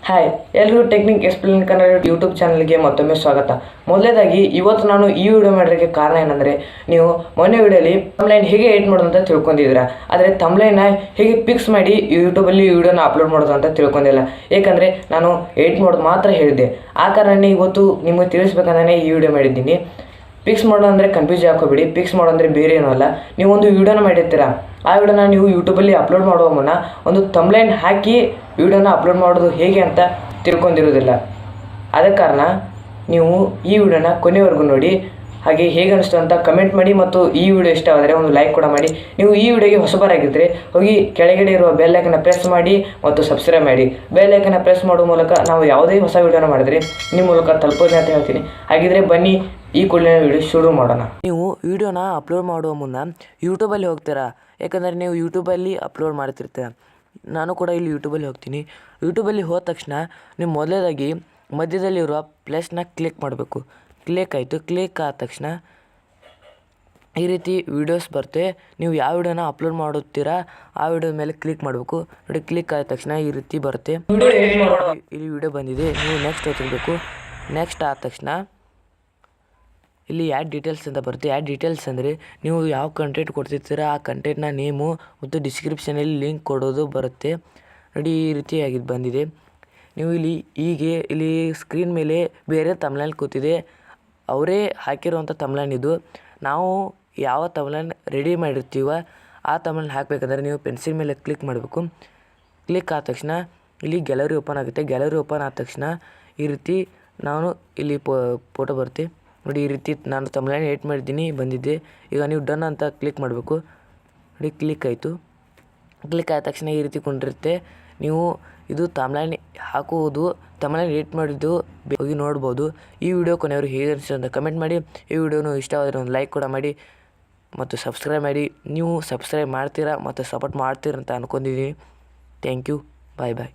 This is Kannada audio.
ಹಾಯ್, ಎಲ್ಲರೂ ಟೆಕ್ನಿಕ್ ಎಕ್ಸ್ಪ್ಲೇನ್ ಕನ್ನಡ ಯೂಟ್ಯೂಬ್ ಚಾನಲ್ಗೆ ಮತ್ತೊಮ್ಮೆ ಸ್ವಾಗತ. ಮೊದಲೇದಾಗಿ ಇವತ್ತು ನಾನು ಈ ವಿಡಿಯೋ ಮಾಡೋದಕ್ಕೆ ಕಾರಣ ಏನಂದರೆ, ನೀವು ಮೊನ್ನೆ ವಿಡಿಯೋಲಿ ತಮ್ಲೈನ್ ಹೇಗೆ ಎಡಿಟ್ ಮಾಡೋದು ಅಂತ ತಿಳ್ಕೊಂಡಿದ್ದೀರಾ. ಆದರೆ ತಮ್ಲೈನ್ನ ಹೇಗೆ ಫಿಕ್ಸ್ ಮಾಡಿ ಯೂಟ್ಯೂಬಲ್ಲಿ ವಿಡಿಯೋನ ಅಪ್ಲೋಡ್ ಮಾಡೋದು ಅಂತ ತಿಳ್ಕೊಂಡಿಲ್ಲ. ಏಕೆಂದರೆ ನಾನು ಎಡಿಟ್ ಮಾಡೋದು ಮಾತ್ರ ಹೇಳಿದೆ. ಆ ಕಾರಣ ಇವತ್ತು ನಿಮಗೆ ತಿಳಿಸ್ಬೇಕಂದ್ರೆ ಈ ವಿಡಿಯೋ ಮಾಡಿದ್ದೀನಿ. ಫಿಕ್ಸ್ ಮಾಡೋದು ಅಂದರೆ ಕನ್ಫ್ಯೂಸ್ ಹಾಕೋಬೇಡಿ. ಫಿಕ್ಸ್ ಮಾಡೋ ಅಂದರೆ ಬೇರೆ ಏನೂ ಅಲ್ಲ. ನೀವು ಒಂದು ವಿಡಿಯೋನ ಮಾಡಿರ್ತೀರ, ಆ ವಿಡಿಯೋನ ನೀವು ಯೂಟ್ಯೂಬಲ್ಲಿ ಅಪ್ಲೋಡ್ ಮಾಡುವ ಮುನ್ನ ಒಂದು ತಮ್ಲೈನ್ ಹಾಕಿ ವಿಡಿಯೋನ ಅಪ್ಲೋಡ್ ಮಾಡೋದು ಹೇಗೆ ಅಂತ ತಿಳ್ಕೊಂಡಿರೋದಿಲ್ಲ. ಆದ ಕಾರಣ ನೀವು ಈ ವಿಡಿಯೋನ ಕೊನೆವರೆಗೂ ನೋಡಿ. ಹಾಗೆ ಹೇಗೆ ಅನಿಸ್ತು ಅಂತ ಕಮೆಂಟ್ ಮಾಡಿ, ಮತ್ತು ಈ ವಿಡಿಯೋ ಇಷ್ಟವಾದರೆ ಒಂದು ಲೈಕ್ ಕೂಡ ಮಾಡಿ. ನೀವು ಈ ವಿಡಿಯೋಗೆ ಹೊಸಬರಾಗಿದ್ದರೆ ಹೋಗಿ ಕೆಳಗಡೆ ಇರುವ ಬೆಲ್ ಐಕನ್ನ ಪ್ರೆಸ್ ಮಾಡಿ ಮತ್ತು ಸಬ್ಸ್ಕ್ರೈಬ್ ಮಾಡಿ. ಬೆಲ್ ಐಕನ್ನ ಪ್ರೆಸ್ ಮಾಡುವ ಮೂಲಕ ನಾವು ಯಾವುದೇ ಹೊಸ ವಿಡಿಯೋನ ಮಾಡಿದರೆ ನಿಮ್ಮ ಮೂಲಕ ತಲುಪೋದು ಅಂತ ಹೇಳ್ತೀನಿ. ಹಾಗಿದ್ರೆ ಬನ್ನಿ ಈ ಕೂಡಲೇ ವಿಡಿಯೋ ಶುರು ಮಾಡೋಣ. ನೀವು ವಿಡಿಯೋನ ಅಪ್ಲೋಡ್ ಮಾಡುವ ಮುನ್ನ ಯೂಟ್ಯೂಬಲ್ಲಿ ಹೋಗ್ತೀರಾ, ಯಾಕಂದರೆ ನೀವು ಯೂಟ್ಯೂಬಲ್ಲಿ ಅಪ್ಲೋಡ್ ಮಾಡ್ತಿರ್ತೀರ. ನಾನು ಕೂಡ ಇಲ್ಲಿ ಯೂಟ್ಯೂಬಲ್ಲಿ ಹೋಗ್ತೀನಿ. ಯೂಟ್ಯೂಬಲ್ಲಿ ಹೋದ ತಕ್ಷಣ ನೀವು ಮೊದಲೇದಾಗಿ ಮಧ್ಯದಲ್ಲಿರುವ ಪ್ಲಸ್ನ ಕ್ಲಿಕ್ ಮಾಡಬೇಕು. ಕ್ಲಿಕ್ ಆಯಿತು. ಕ್ಲಿಕ್ ಆದ ತಕ್ಷಣ ಈ ರೀತಿ ವೀಡಿಯೋಸ್ ಬರುತ್ತೆ. ನೀವು ಯಾವ ವಿಡಿಯೋನ ಅಪ್ಲೋಡ್ ಮಾಡುತ್ತೀರಾ ಆ ವಿಡಿಯೋ ಮೇಲೆ ಕ್ಲಿಕ್ ಮಾಡಬೇಕು. ನೋಡಿ, ಕ್ಲಿಕ್ ಆದ ತಕ್ಷಣ ಈ ರೀತಿ ಬರುತ್ತೆ. ಇಲ್ಲಿ ವಿಡಿಯೋ ಬಂದಿದೆ, ನೀವು ನೆಕ್ಸ್ಟ್ ಒತ್ತಬೇಕು. ನೆಕ್ಸ್ಟ್ ಆದ ತಕ್ಷಣ ಇಲ್ಲಿ ಆ್ಯಡ್ ಡೀಟೇಲ್ಸ್ ಅಂತ ಬರುತ್ತೆ. ಆ್ಯಡ್ ಡೀಟೇಲ್ಸ್ ಅಂದರೆ ನೀವು ಯಾವ ಕಂಟೆಂಟ್ ಕೊಡ್ತಿರ್ತೀರ ಆ ಕಂಟೆಂಟ್ನ ನೇಮು ಮತ್ತು ಡಿಸ್ಕ್ರಿಪ್ಷನಲ್ಲಿ ಲಿಂಕ್ ಕೊಡೋದು ಬರುತ್ತೆ. ನೋಡಿ, ಈ ರೀತಿಯಾಗಿ ಬಂದಿದೆ. ನೀವು ಇಲ್ಲಿ ಸ್ಕ್ರೀನ್ ಮೇಲೆ ಬೇರೆ ತಮ್ಲೈನ್ ಕೂತಿದೆ, ಅವರೇ ಹಾಕಿರುವಂಥ ತಮ್ಲೈನ್ ಇದು. ನಾವು ಯಾವ ತಮ್ಲೈನ್ ರೆಡಿ ಮಾಡಿರ್ತೀವ ಆ ತಮ್ಲೈನ್ ಹಾಕಬೇಕಂದ್ರೆ ನೀವು ಪೆನ್ಸಿಲ್ ಮೇಲೆ ಕ್ಲಿಕ್ ಮಾಡಬೇಕು. ಕ್ಲಿಕ್ ಆದ ತಕ್ಷಣ ಇಲ್ಲಿ ಗ್ಯಾಲರಿ ಓಪನ್ ಆಗುತ್ತೆ. ಗ್ಯಾಲರಿ ಓಪನ್ ಆದ ತಕ್ಷಣ ಈ ರೀತಿ ಇಲ್ಲಿ ಫೋಟೋ ಬರುತ್ತೆ. ನೋಡಿ, ಈ ರೀತಿ ನಾನು ತಮ್ಲೈನ್ ಎಡಿಟ್ ಮಾಡಿದ್ದೀನಿ, ಬಂದಿದ್ದೆ. ಈಗ ನೀವು ಡನ್ ಅಂತ ಕ್ಲಿಕ್ ಮಾಡಬೇಕು. ನೋಡಿ, ಕ್ಲಿಕ್ ಆಯಿತು. ಕ್ಲಿಕ್ ಆದ ತಕ್ಷಣ ಈ ರೀತಿ ಕೊಂಡಿರುತ್ತೆ. ನೀವು ಇದು ತಮ್ಲೈನ್ ಹಾಕುವುದು, ತಮ್ಲೈನ್ ಎಡಿಟ್ ಮಾಡಿದ್ದು ಹೋಗಿ ನೋಡ್ಬೋದು. ಈ ವಿಡಿಯೋ ಕೊನೆಯವರು ಹೇಗೆ ಅನಿಸ್ತು ಅಂತ ಕಮೆಂಟ್ ಮಾಡಿ. ಈ ವಿಡಿಯೋನು ಇಷ್ಟವಾದರೆ ಒಂದು ಲೈಕ್ ಕೂಡ ಮಾಡಿ ಮತ್ತು ಸಬ್ಸ್ಕ್ರೈಬ್ ಮಾಡಿ. ನೀವು ಸಬ್ಸ್ಕ್ರೈಬ್ ಮಾಡ್ತೀರಾ ಮತ್ತು ಸಪೋರ್ಟ್ ಮಾಡ್ತೀರಾ ಅಂತ ಅಂದ್ಕೊಂಡಿದ್ದೀನಿ. Thank you. Bye bye.